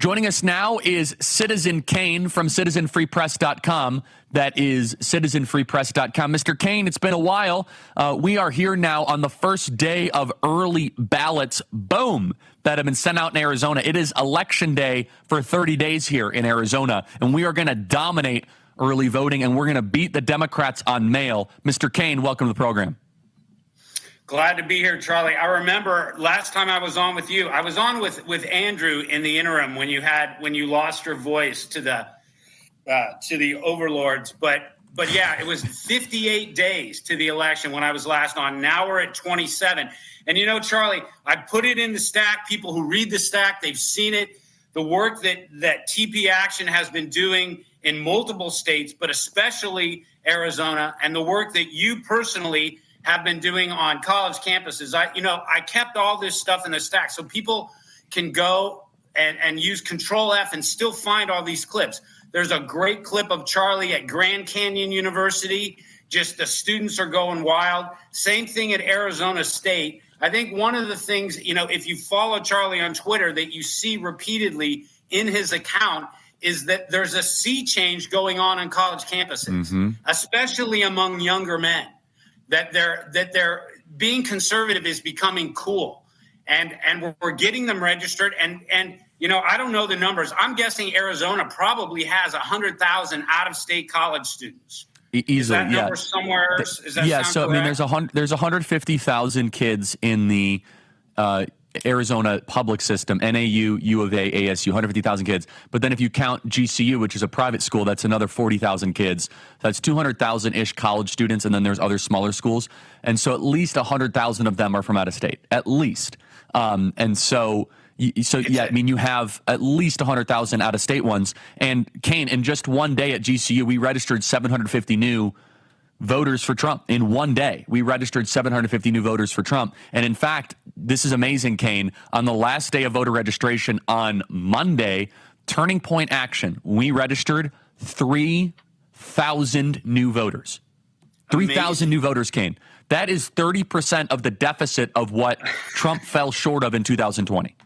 Joining us now is Citizen Kane from citizenfreepress.com. That is citizenfreepress.com. Mr. Kane, it's been a while. We are here now on the first day of early ballots, boom, that have been sent out in Arizona. It is election day for 30 days here in Arizona, and we are going to dominate early voting, and we're going to beat the Democrats on mail. Mr. Kane, welcome to the program. Glad to be here, Charlie. I remember last time I was on with you, I was on with Andrew in the interim when you lost your voice to the overlords. But yeah, it was 58 days to the election when I was last on. Now we're at 27. And you know, Charlie, I put it in the stack. People who read the stack, they've seen it. The work that TP Action has been doing in multiple states, but especially Arizona, and the work that you personally have been doing on college campuses. I kept all this stuff in the stack so people can go and use Control F and still find all these clips. There's a great clip of Charlie at Grand Canyon University. Just the students are going wild. Same thing at Arizona State. I think one of the things, if you follow Charlie on Twitter that you see repeatedly in his account is that there's a sea change going on college campuses, especially among younger men. That they're being conservative is becoming cool, and we're getting them registered. And I don't know the numbers. I'm guessing Arizona probably has 100,000 out-of-state college students. Easily, is that number somewhere? Does that yeah. sound So correct? I mean, there's 150,000 kids in the Arizona public system, NAU, U of A, ASU, 150,000 kids. But then if you count GCU, which is a private school, that's another 40,000 kids. That's 200,000-ish college students, and then there's other smaller schools. And so at least 100,000 of them are from out of state, at least. Yeah, I mean, you have at least 100,000 out-of-state ones. And, Kane, in just one day at GCU, we registered 750 new voters for Trump. In one day, we registered 750 new voters for Trump. And in fact, this is amazing, Kane. On the last day of voter registration on Monday, Turning Point Action, we registered 3,000 new voters. 3,000 new voters, Kane. That is 30% of the deficit of what Trump fell short of in 2020.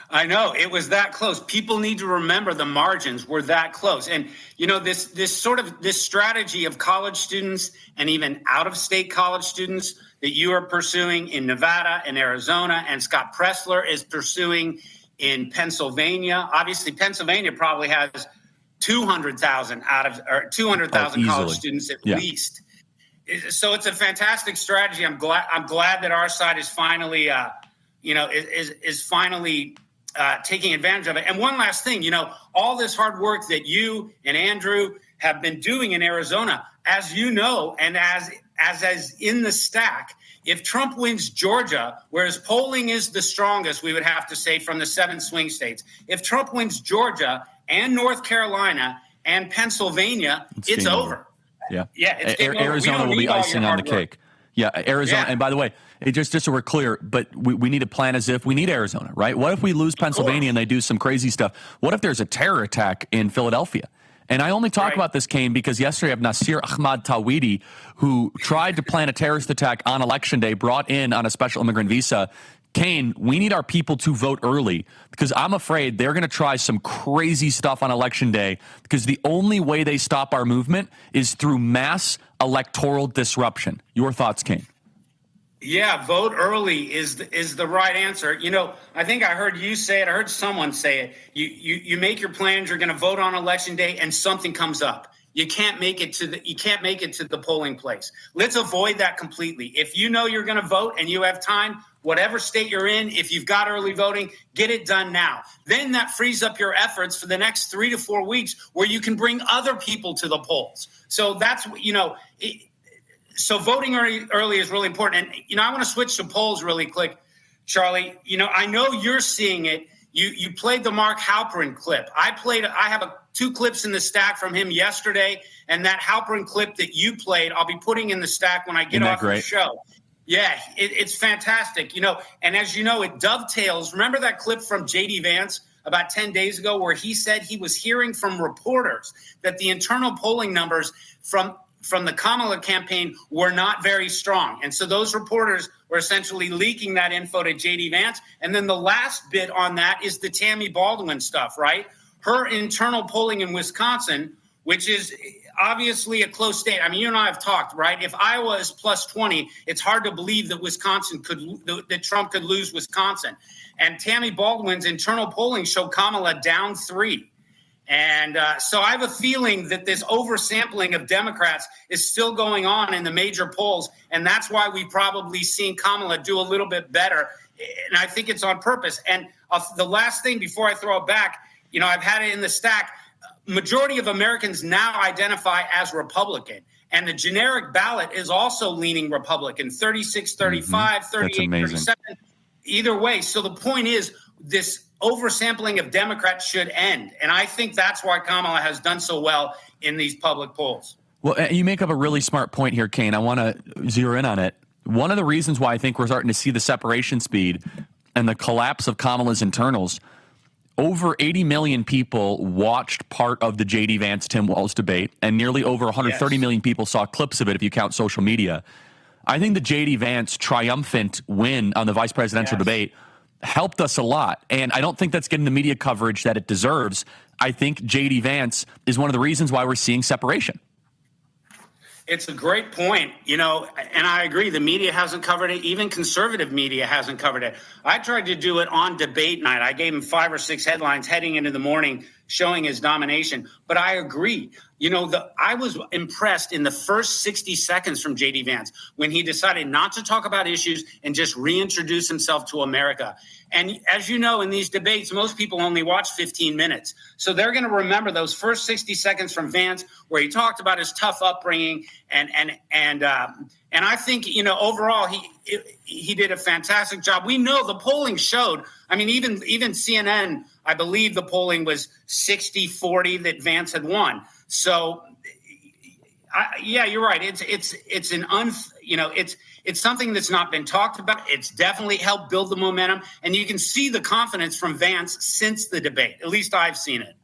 I know it was that close. People need to remember the margins were that close. And, this strategy of college students and even out-of-state college students that you are pursuing in Nevada and Arizona, and Scott Pressler is pursuing in Pennsylvania. Obviously, Pennsylvania probably has 200,000 college students at least. So it's a fantastic strategy. I'm glad that our side is finally, taking advantage of it. And one last thing, all this hard work that you and Andrew have been doing in Arizona, as you know, and as in the stack, if Trump wins Georgia, whereas polling is the strongest, we would have to say, from the 7 swing states, if Trump wins Georgia and North Carolina and Pennsylvania, it's over. Yeah. It's Arizona will be icing on the cake. Yeah, Arizona. Yeah. And by the way, just so we're clear, but we need to plan as if we need Arizona, right? What if we lose Pennsylvania and they do some crazy stuff? What if there's a terror attack in Philadelphia? And I only talk about this, Kane, because yesterday I have Nasir Ahmad Tawhidi, who tried to plan a terrorist attack on Election Day, brought in on a special immigrant visa. Kane, we need our people to vote early because I'm afraid they're going to try some crazy stuff on Election Day because the only way they stop our movement is through mass electoral disruption. Your thoughts, Kane? Yeah, vote early is the right answer. I think I heard you say it. I heard someone say it. You make your plans. You're going to vote on Election Day, and something comes up. You can't make it to the polling place. Let's avoid that completely. If you know you're going to vote and you have time, whatever state you're in, if you've got early voting, get it done now. Then that frees up your efforts for the next 3 to 4 weeks, where you can bring other people to the polls. So that's So voting early is really important. And, I want to switch to polls really quick, Charlie. I know you're seeing it. You played the Mark Halperin clip. I have 2 clips in the stack from him yesterday, and that Halperin clip that you played, I'll be putting in the stack when I get off the show. Yeah, it's fantastic. And as you know, it dovetails. Remember that clip from J.D. Vance about 10 days ago where he said he was hearing from reporters that the internal polling numbers from from the Kamala campaign were not very strong. And so those reporters were essentially leaking that info to J.D. Vance. And then the last bit on that is the Tammy Baldwin stuff, right? Her internal polling in Wisconsin, which is obviously a close state. I mean, you and I have talked, right? If Iowa is plus 20, it's hard to believe that that Trump could lose Wisconsin. And Tammy Baldwin's internal polling showed Kamala down 3. And so I have a feeling that this oversampling of Democrats is still going on in the major polls. And that's why we've probably seen Kamala do a little bit better. And I think it's on purpose. And the last thing before I throw it back, I've had it in the stack. Majority of Americans now identify as Republican. And the generic ballot is also leaning Republican, 36, 35, 38, 37, either way. So the point is this oversampling of Democrats should end. And I think that's why Kamala has done so well in these public polls. Well, you make up a really smart point here, Kane. I want to zero in on it. One of the reasons why I think we're starting to see the separation speed and the collapse of Kamala's internals, over 80 million people watched part of the J.D. Vance-Tim Walz debate, and nearly over 130 million people saw clips of it if you count social media. I think the J.D. Vance triumphant win on the vice presidential debate helped us a lot, and I don't think that's getting the media coverage that it deserves. I think J.D. Vance is one of the reasons why we're seeing separation. It's a great point, and I agree. The media hasn't covered it. Even conservative media hasn't covered it. I tried to do it on debate night. I gave him 5 or 6 headlines heading into the morning showing his domination. But I agree. I was impressed in the first 60 seconds from J.D. Vance when he decided not to talk about issues and just reintroduce himself to America. And as you know, in these debates, most people only watch 15 minutes. So they're going to remember those first 60 seconds from Vance where he talked about his tough upbringing. And I think, overall, he did a fantastic job. We know the polling showed, even CNN, I believe the polling was 60-40 that Vance had won. So, you're right. It's something that's not been talked about. It's definitely helped build the momentum, and you can see the confidence from Vance since the debate. At least I've seen it.